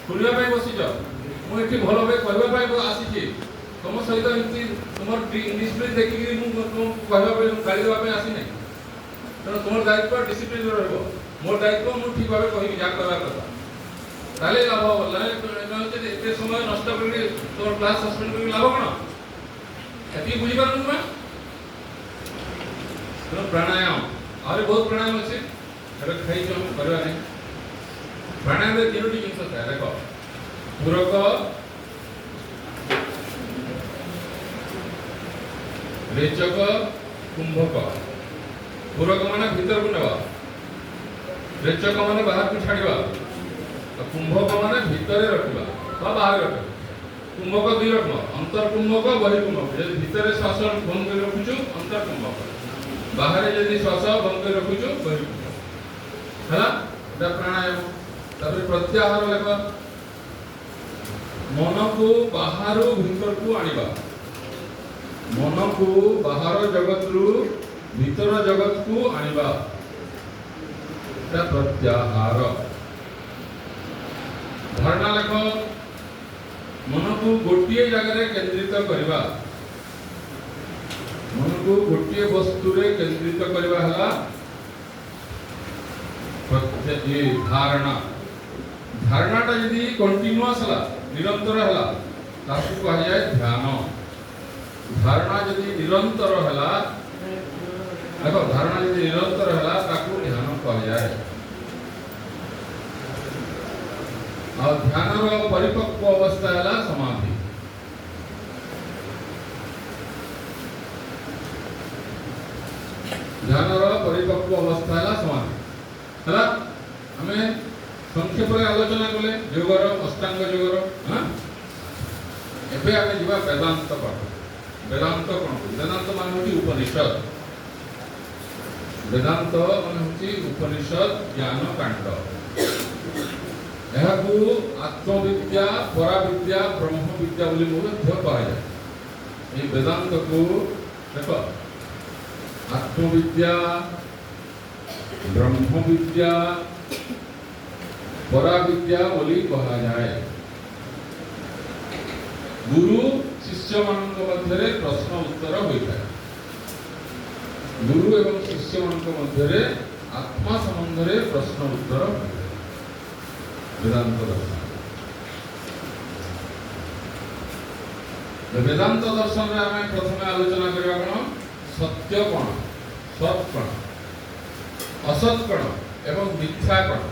শুনিবা পাই বসিছ মু এটি ভালো ভাবে কহিবা পাই আসিছি तुम सहित एमती तुम डिसिप्लिन देखिक कहवा गाड़ी देवाई आसी ना तेणु तुम दायित्व डिसिप्लिन रहा मोर दायित्व मुझे ठीक भाव कह जहाँ कहवा कथा ताले लाभ हम एत समय नष्ट कर तुम क्लास सस्पेंड कर लाभ कौन ये बुझीपार तुम तेणु प्राणायाम आहरी बहुत प्राणायाम अच्छे खाई करवा नहीं प्राणायाम तीनो जिन था देख पूरक रेचक कुंभक पूरक माने भीतर को नेबा रेचक माने बाहर को छाड़ीबा कुंभक माने भीतर रखिबा बा बाहर रखिबा कुंभक दुई रकम अंतर कुंभक बहि कुंभक यदि भीतर श्वास बंद कर रखुछु अंतर कुंभक बाहर यदि श्वास बंद कर रखुछु बहि कुंभक हला एटा प्राणायाम तबे प्रत्याहार लेबा मन को बाहर भीतर को आनिबा मन को बाहर जगत रु भीतर जगत को आनिबा प्रत्याहार धारणा लेख मन को गोटे जगह केंद्रित करवा मन को गोटे वस्तु रे केंद्रित करवा हला धारणा धारणाटा यदि कंटिन्यूअस हला निरंतर हला ताकू कहा जाए ध्यान धारणा यदि निरंतर हला देखो धारणा यदि निरंतर हला ताकू ध्यान कह जाए और ध्यान रो परिपक्व अवस्था हला समाधि ध्यान रो परिपक्व अवस्था हला समाधि हला हमें संक्षेप रे आलोचना कले योगर अष्टांग योगर हां एबे आमे जीवा वेदांत पाठ वेदांत कौन वेदांत मान होची उपनिषद वेदांत मान होची उपनिषद ज्ञान कांड एहाकू आत्मविद्या पराविद्या ब्रह्म विद्या बोली ମଧ୍ୟ कहा जाए वेदांत को देखो आत्मविद्या ब्रह्म विद्या पराविद्या बोली कहा जाए गुरु शिष्य मानक मध्य प्रश्न उत्तर होता है गुरु एवं शिष्य मानक मध्य आत्मा संबंध रे प्रश्न उत्तर वेदांत दर्शन वेदांत दर्शन रे आमे प्रथम आलोचना करबा कोन सत्य कोन सत कोन असत कोन एवं मिथ्या कोन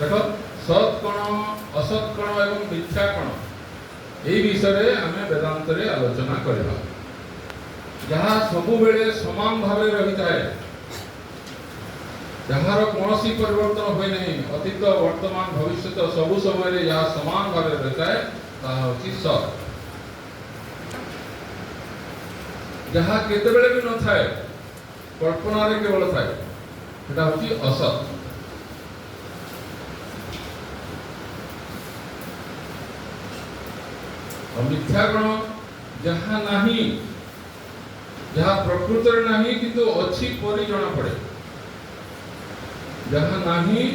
देखो सत कोन असत कोन एवं मिथ्या कोन এই বিষয়ে আমি বেদান্তরে আলোচনা করিবা যাহা সবু বেলে সমান ভাবে রহিতায় যাহার কোনসি পরিবর্তন হয় নাই অতীত বর্তমান ভবিষ্যৎ সবু সময়ে যাহা সমান ভাবে রহিতায় তাহা হচ্ছে সৎ যাহা কেতেবেলে বি নথায় কল্পনারে কেবল থাকে সেটা হচ্ছে অসৎ मिथ्या गुण जहाँ नहीं जहाँ प्रकृत नहीं किंतु अच्छी परी जना पड़े जहाँ नहीं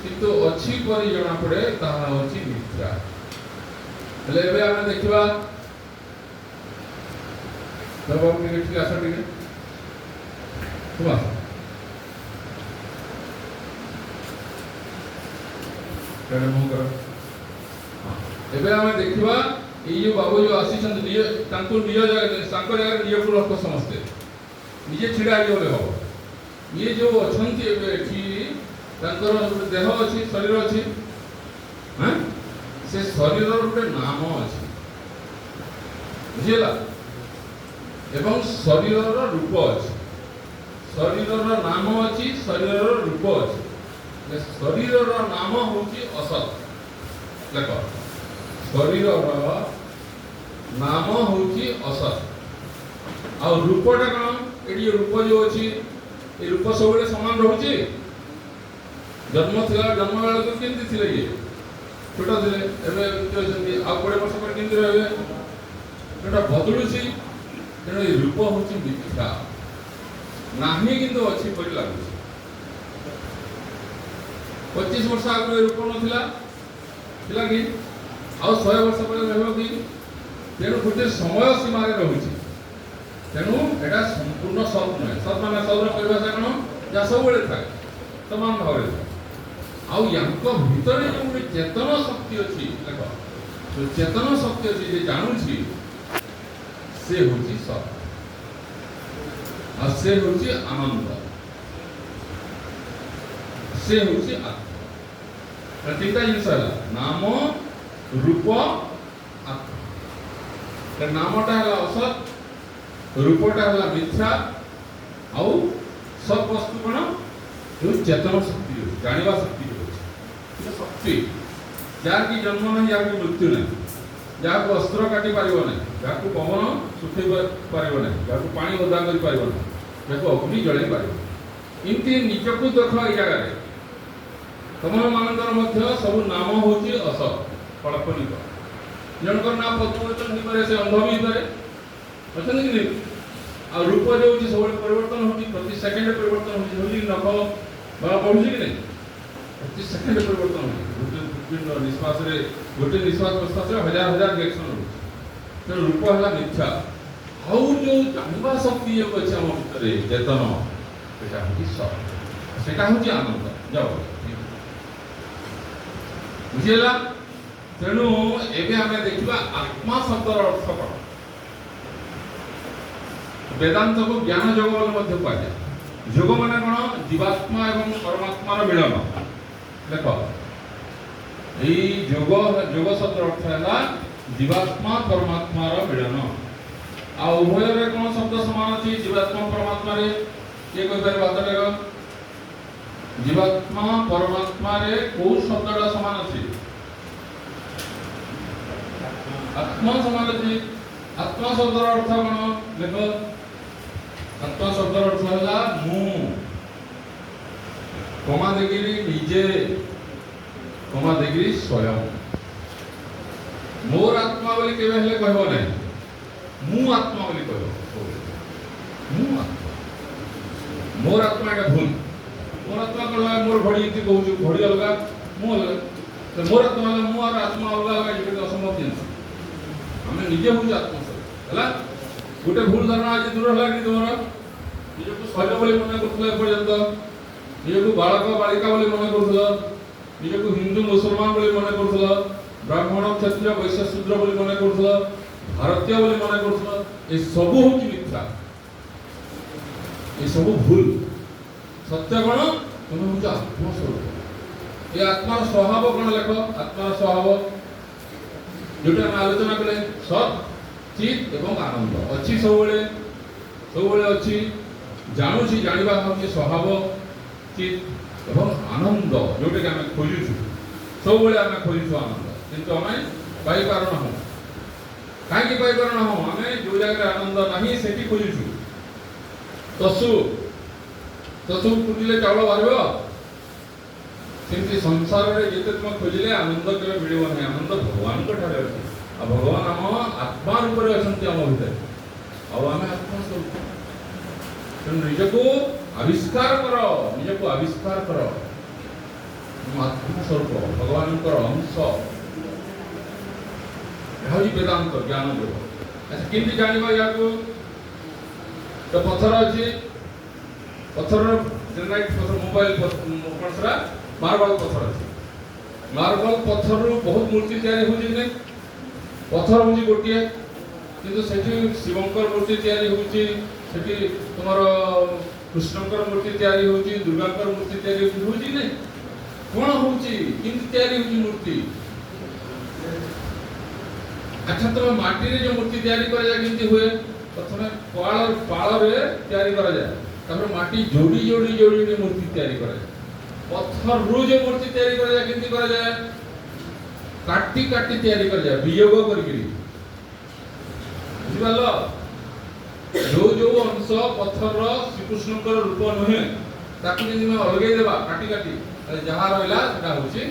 किंतु अच्छी परी जना पड़े ताहा होची मिथ्या हेले एबे आमे देखिबा बाबू के ठीक आसा ठीक सुबह करे मु कर एबे आमे देखिबा ये बाबू जो आसी निज जगह निज को लोक समस्ते निजे छिड़ा गले हम ये जो अच्छा देह अच्छी शरीर अच्छी हाँ से शरीर गोटे नाम अच्छी बुझेगा एवं शरीर रूप अच्छी शरीर नाम अच्छी शरीर रूप अच्छी शरीर नाम हूँ असत देख शरीर नाम हूँ असत आ रूपटा कौन ये रूप जो अच्छी ये रूप सब सामान रोचे जन्म थी जन्म बेला तो केमती थे ये छोटा थे आड़े वर्ष पर केमती रहे जोटा बदलू तेणु ये रूप हूँ मिथ्या नहीं किंतु अच्छी परी लगुच 25 वर्ष आगे रूप नाला कि आउ 100 वर्ष पर रहबो कि तेणु गोटे समय सीमा रहुछि तेणु एटा संपूर्ण सत नय सत माने सबर परिभाषा कोन जा सब बेले थाए समान भाव रे आउ यांको भितरे जो गोटे चेतन शक्ति अछि देखो जो चेतन शक्ति अछि जे जानुछि से होछि सत आ से होछि आनंद से होछि आत्मा तीनटा जिनिस है नाम रूप आत्मा नामटा है असत रूपटा है मिथ्या आउ सब वस्तु कोन जो चेतन शक्ति जानिबा शक्ति ये शक्ति जार की जन्म नहीं जार की मृत्यु नहीं जार को अस्त्र काटी पारिबो नहीं जार को पवन सुखै पारिबो नहीं जार को पानी ओदा करि पारिबो नहीं जार को अग्नि जळै पारिबो इनती निजको देखो ए जगह रे तमन मानकर मध्य सब नाम होची असत कल्पनिक जनकर नाम पद्मवचन ही करे से अंध भी करे अछन कि नहीं आ रूप जो होची सब परिवर्तन होची प्रति सेकंड परिवर्तन होची नख बड़ा पहुंची कि नहीं प्रति सेकंड परिवर्तन होची गोटे निश्वास रे गोटे निश्वास प्रश्वास रे हजार हजार रिएक्शन होची तो रूप हला मिथ्या आउ जो जानवा शक्ति एक अछि हम भीतर चेतन सेटा होची सत सेटा होची आनंद जाओ बुझेला तेणु एबे हमें देखिबा आत्मा शब्दर अर्थ कौन वेदांत को ज्ञान योग बोल मध्य कह जाए योग माने कोन जीवात्मा एवं परमात्मा रो मिलन देखो ए योग योग शब्द अर्थ है जीवात्मा परमात्मा रो मिलन आ उभय रे कोन शब्द समान अछि जीवात्मा परमात्मा रे के कोइ बार बात लेगा जीवात्मा परमात्मा रे को शब्दटा समान अछि आत्मा समान अछि आत्मा शब्दर अर्थ कोन देखो आत्मा शब्दर अर्थ होला मु कमा देगिरी निजे कमा देगिरी स्वयं मोर आत्मा बोली केबे हेले कहबो नै मु आत्मा बोली कहबो मु आत्मा मोर आत्मा का भूल मोर आत्मा कहला मोर घड़ी इति कहू घड़ी अलगा मु अलगा तो मोर आत्मा मु और आत्मा अलगा अलगा ये असंभव जिनिस हमें निजे हो आत्मा सब हला गोटे भूल धारणा आज दूर हला कि तोरा निजे को शरीर बोली मने करथले पर्यंत निजे को बालक बालिका बोली मने करथलो निजे को हिंदू मुसलमान बोली मने करथलो ब्राह्मण क्षत्रिय वैश्य शूद्र बोली मने करथलो भारतीय बोली मने करथलो ए सब होची मिथ्या ए सब भूल सत्य कोन तुम हो आत्मा स्वरूप ये आत्मा स्वभाव कोन लेखो आत्मा स्वभाव जोटा हम आलोचना कले सत चित एवं आनंद अच्छी सबले अच्छी जानुची जानिबा होची स्वभाव चित एवं आनंद जोटे के हम खोजुछु सबले हम खोजुछु आनंद किंतु हमें पाई पारना हो काहे की पाई पारना हो हमें जो जगह आनंद नहीं सेठी खोजुछु तसु कुटिले चावल बाहरिबो सेमती संसार रे जेते तुम खोजिले आनंद केबे मिलिबो नै आनंद भगवान को ठारे अछि आ भगवान हम आत्मा रूप रे असंति हम भितर अब हमें आत्मा स्वरूप तुम निज को आविष्कार करो तुम आत्मा स्वरूप भगवान को अंश हई वेदांत ज्ञान जो अच्छा किंतु जानिबा याको तो पत्थर अछि पत्थर ग्रेनाइट पत्थर मोबाइल पत्थर मार्बल पत्थर अछि मार्बल पत्थर रो बहुत मूर्ति तैयारी होजी नै पत्थर होजी गोटिए किंतु सेठी शिवंकर मूर्ति तैयारी होजी सेठी तुम्हार कृष्णकर मूर्ति तैयारी होजी दुर्गाकर मूर्ति तैयारी होजी नै कोन होजी किंतु तैयारी होजी मूर्ति अच्छा तो माटी रे जो मूर्ति तैयारी करा जाय किंतु हुए प्रथमे पाळ रे तैयारी करा जाय तब माटी जोड़ी मूर्ति तैयारी करा जाय पत्थर रो जो मूर्ति तैयारी करा जाय किंतु करा जाय काटी तैयारी करा जाय वियोग करके बुझिबालो जो अंश पत्थर रो श्रीकृष्णकर रूप नहे ताकि यदि हम अलगै देबा काटी जहा रहला सेटा होची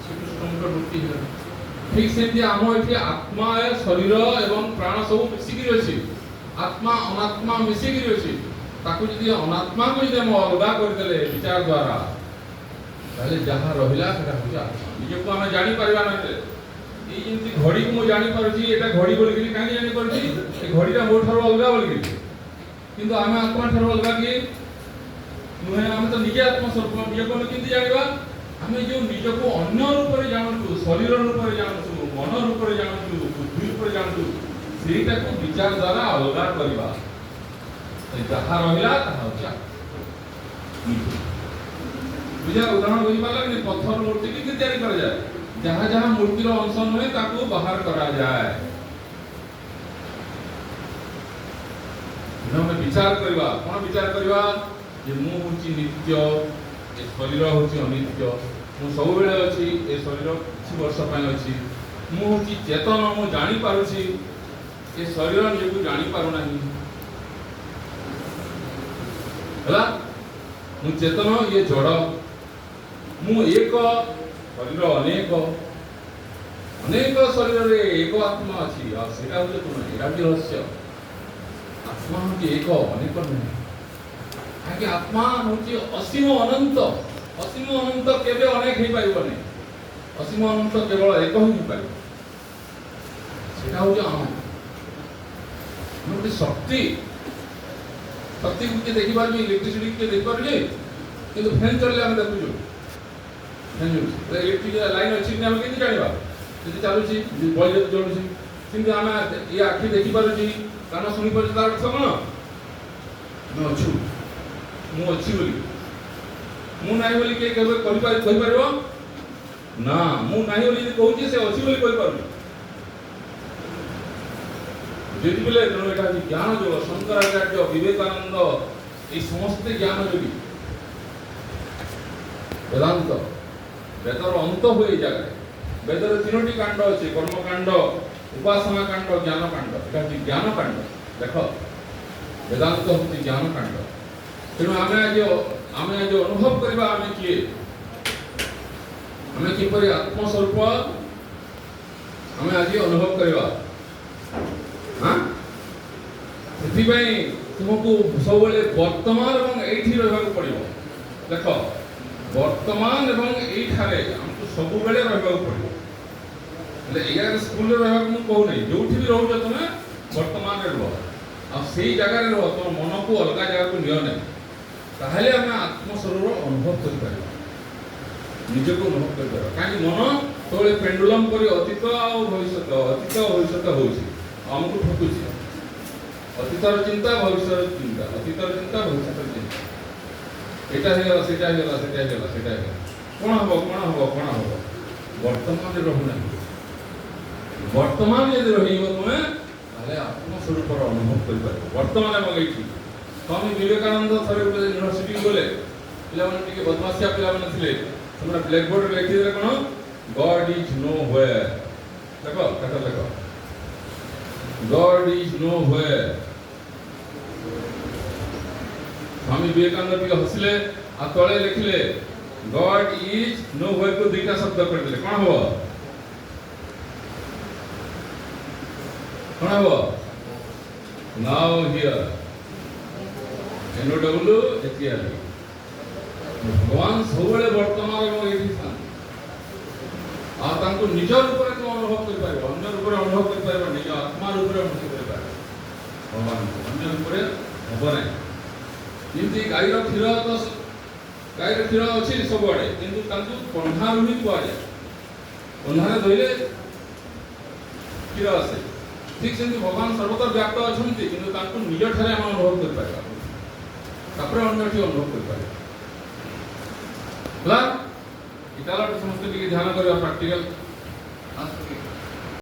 श्रीकृष्णकर मूर्ति है ठीक से आम एठी आत्मा शरीर एवं प्राण सब मिसिकी अछि आत्मा अनात्मा मिसिकी अछि ताकू यदि अनात्मा को यदि हम अलगा कर देले विचार द्वारा তাহলে যাহা রহিলা সেটা হচ্ছে আত্মা। নিজକୁ ଆମେ ଜାଣିପାରିବା ନାହିଁ। ଏଇ ଯେମିତି ଘଡ଼ିକୁ ମୁଁ ଜାଣିପାରୁଛି ଏଇଟା ଘଡ଼ି ବୋଲିକିରି କାହିଁକି ଜାଣିପାରୁଛି, ଏ ଘଡ଼ିଟା ମୋ ଠାରୁ ଅଲଗା ବୋଲିକିରି। କିନ୍ତୁ ଆମେ ଆତ୍ମା ଠାରୁ ଅଲଗା କି ନୁହେଁ, ଆମେ ତ ନିଜେ ଆତ୍ମସ୍ୱରୂପ। ନିଜକୁ ଆମେ କେମିତି ଜାଣିବା? ଆମେ ଯେଉଁ ନିଜକୁ ଅନ୍ୟ ରୂପରେ ଜାଣୁଛୁ, ଶରୀର ରୂପରେ ଜାଣୁଛୁ, ମନ ରୂପରେ ଜାଣୁଛୁ, ବୁଦ୍ଧି ରୂପରେ ଜାଣୁଛୁ, ସେଇଟାକୁ ବିଚାର ଦ୍ୱାରା ଅଲଗା କରିବା। ଯାହା ରହିଲା ତାହା ହଉଛି ବୁଝା। ଉଦାହରଣ ବୁଝିପାରିଲା କି? ପଥର ମୂର୍ତ୍ତି କେମିତି ତିଆରି କରାଯାଏ? ଯାହା ଯାହା ମୂର୍ତ୍ତିର ଅଂଶ ନୁହେଁ ତାକୁ ବାହାର କରାଯାଏ। ଆମେ ବିଚାର କରିବା। କ'ଣ ବିଚାର କରିବା? ଯେ ମୁଁ ହଉଛି ନିତ୍ୟ, ଏ ଶରୀର ହଉଛି ଅନିତ୍ୟ। ମୁଁ ସବୁବେଳେ ଅଛି, ଏ ଶରୀର କିଛି ବର୍ଷ ପାଇଁ ଅଛି। ମୁଁ ହଉଛି ଚେତନ, ମୁଁ ଜାଣିପାରୁଛି, ଏ ଶରୀର ନିଜକୁ ଜାଣିପାରୁନାହିଁ। ହେଲା, ମୁଁ ଚେତନ, ଇଏ ଜଡ଼। ମୁଁ ଏକ, ଶରୀର ଅନେକ। ଅନେକ ଶରୀରରେ ଏକ ଆତ୍ମା ଅଛି। ଆଉ ସେଇଟା ହଉଛି ତୁମ, ଏଇଟା ବି ରହସ୍ୟ। ଆତ୍ମା ହଉଛି ଏକ, ଅନେକ ନୁହେଁ। କାହିଁକି ଆତ୍ମା ହଉଛି ଅସୀମ ଅନନ୍ତ। ଅସୀମ ଅନନ୍ତ କେବେ ଅନେକ ହେଇପାରିବନି। ଅସୀମ ଅନନ୍ତ କେବଳ ଏକ ହିଁ ହେଇପାରିବ। ସେଇଟା ହଉଛି ଆମ ଗୋଟେ ଶକ୍ତି। ଶକ୍ତିକୁ କିଏ ଦେଖିପାରୁଛି? ଇଲେକ୍ଟ୍ରିସିଟି କିଏ ଦେଖିପାରୁଛି? କିନ୍ତୁ ଫ୍ୟାନ୍ ଚଳିଲେ ଆମେ ଦେଖୁଛୁ। ଇଲେକ୍ଟ୍ରିକ ଲାଇନ୍ ଅଛି କି ଆମେ କେମିତି ଜାଣିବା? ଯଦି ଚାଲୁଛି, ବଲ୍ ଯଦି ଜଳୁଛି, କିନ୍ତୁ ଆମେ ଏ ଆଖି ଦେଖିପାରୁଛି, କାନ ଶୁଣିପାରୁଛି, ତାର ଅର୍ଥ କ'ଣ? ଆମେ ଅଛୁ, ମୁଁ ଅଛି ବୋଲି। ମୁଁ ନାହିଁ ବୋଲି କିଏ କେବେ କହିପାରିବ? ନା, ମୁଁ ନାହିଁ ବୋଲି ଯଦି କହୁଛି, ସେ ଅଛି ବୋଲି କହିପାରୁନି। ଯେତେବେଳେ ତେଣୁ ଏଇଟା ହେଉଛି ଜ୍ଞାନ ଯୋଗ। ଶଙ୍କରାଚାର୍ଯ୍ୟ, ବିବେକାନନ୍ଦ, এই ସମସ୍ତେ ଜ୍ଞାନ ଯୋଗୀ। ବେଦାନ୍ତ, ବେଦର ଅନ୍ତ ହୁଏ এই ଜାଗାରେ। ବେଦରେ 3ଟି କାଣ୍ଡ ଅଛି, କର୍ମକାଣ୍ଡ, ଉପାସନା କାଣ୍ଡ, ଜ୍ଞାନ କାଣ୍ଡ। এটা ହେଉଛି ଜ୍ଞାନ କାଣ୍ଡ। ଦେଖ, ବେଦାନ୍ତ ହେଉଛି ଜ୍ଞାନ କାଣ୍ଡ। ତେଣୁ ଆମେ ଆଜି ଅନୁଭବ କରିବା ଆମେ କିଏ, ଆମେ କିପରି ଆତ୍ମସ୍ୱରୂପ ଆମେ ଆଜି ଅନୁଭବ କରିବା। ସେଥିପାଇଁ ତୁମକୁ ସବୁବେଳେ ବର୍ତ୍ତମାନ ଏବଂ ଏଇଠି ରହିବାକୁ ପଡ଼ିବ। ଦେଖ, ବର୍ତ୍ତମାନ ଏବଂ ଏଇଠାରେ ଆମକୁ ସବୁବେଳେ ରହିବାକୁ ପଡ଼ିବ। ହେଲେ ଏଇଆ ସ୍କୁଲରେ ରହିବାକୁ ମୁଁ କହୁନାହିଁ। ଯୋଉଠି ବି ରହୁଛ ତୁମେ ବର୍ତ୍ତମାନରେ ରୁହ, ଆଉ ସେଇ ଜାଗାରେ ରୁହ। ତୁମ ମନକୁ ଅଲଗା ଜାଗାକୁ ନିଅ ନାହିଁ। ତାହେଲେ ଆମେ ଆତ୍ମସ୍ୱରୂପ ଅନୁଭବ କରିପାରିବା, ନିଜକୁ ଅନୁଭବ କରିପାରିବା। କାହିଁକି ମନ ସବୁବେଳେ ପେଣ୍ଡୁଲମ୍ ପରି ଅତୀତ ଆଉ ଭବିଷ୍ୟତ, ଅତୀତ ଆଉ ଭବିଷ୍ୟତ ହେଉଛି ଆମକୁ ଠକୁଛି। ଅତୀତର ଚିନ୍ତା, ଭବିଷ୍ୟତର ଚିନ୍ତା, ଅତୀତର ଚିନ୍ତା, ଭବିଷ୍ୟତର ଚିନ୍ତା। এটা ହେଇଗଲା, ସେଇଟା ହେଇଗଲା, ସେଇଟା ହେଇଗଲା, ସେଇଟା ହେଇଗଲା। କ'ଣ ହବ, କ'ଣ ହବ, କ'ଣ ହବ? ବର୍ତ୍ତମାନରେ ରହୁନାହିଁ। ବର୍ତ୍ତମାନ ଯଦି ରହିବ ତୁମେ, ତାହେଲେ ଆତ୍ମସ୍ୱରୂପର ଅନୁଭବ କରିପାରିବ। ବର୍ତ୍ତମାନ ଏବଂ ଏଇଠି। ସ୍ୱାମୀ ବିବେକାନନ୍ଦ ଥରେ ଗୋଟେ ୟୁନିଭର୍ସିଟି ଗଲେ, ପିଲାମାନେ ଟିକେ ବଦମାସିଆ ପିଲାମାନେ ଥିଲେ। ସେମାନେ ବ୍ଲାକବୋର୍ଡରେ ଲେଖିଦେଲେ କ'ଣ? God is no where। ଦେଖ, ଲେଖ, God is nowhere। Swami Vivekananda ଟିକେ ହସିଲେ, ଆଉ ତଳେ ଲେଖିଲେ God is nowhere को ଦୁଇଟା ଶବ୍ଦ କରିଦେଲେ। କ'ଣ ହବ? କ'ଣ ହବ? Now here, NOW ଭଗବାନ ସବୁବେଳେ ବର୍ତ୍ତମାନ ଏବଂ ଏଇଠି ଥାନ୍ତି। ଆଉ ତାଙ୍କୁ ନିଜ ରୂପରେ ତୁମେ ଅନୁଭବ କରିପାରିବ, ଅନ୍ୟ ରୂପରେ ଅନୁଭବ କରିପାରିବ, ନିଜ ଆତ୍ମା ରୂପରେ ଅନୁଭବ କରିପାରିବ। ଭଗବାନଙ୍କୁ ଅନ୍ୟ ରୂପରେ ହେବ ନାହିଁ। ଯେମିତି ଗାଈର କ୍ଷୀର ଅଛି ସବୁଆଡ଼େ, କିନ୍ତୁ ତାଙ୍କୁ କନ୍ଧାରୁ ହିଁ କୁହାଯାଏ। କନ୍ଧାରେ ଧୋଇଲେ କ୍ଷୀର ଆସେ। ଠିକ୍ ସେମିତି ଭଗବାନ ସର୍ବତ୍ର ବ୍ୟାପ୍ତ ଅଛନ୍ତି, କିନ୍ତୁ ତାଙ୍କୁ ନିଜଠାରେ ଆମେ ଅନୁଭବ କରିପାରିବା, ତାପରେ ଅନ୍ୟଠି ଅନୁଭବ କରିପାରିବା। ହେଲା, ଏଇଟା ସମସ୍ତେ ଟିକେ ଧ୍ୟାନ କରିବା ପ୍ରାକ୍ଟିକାଲ।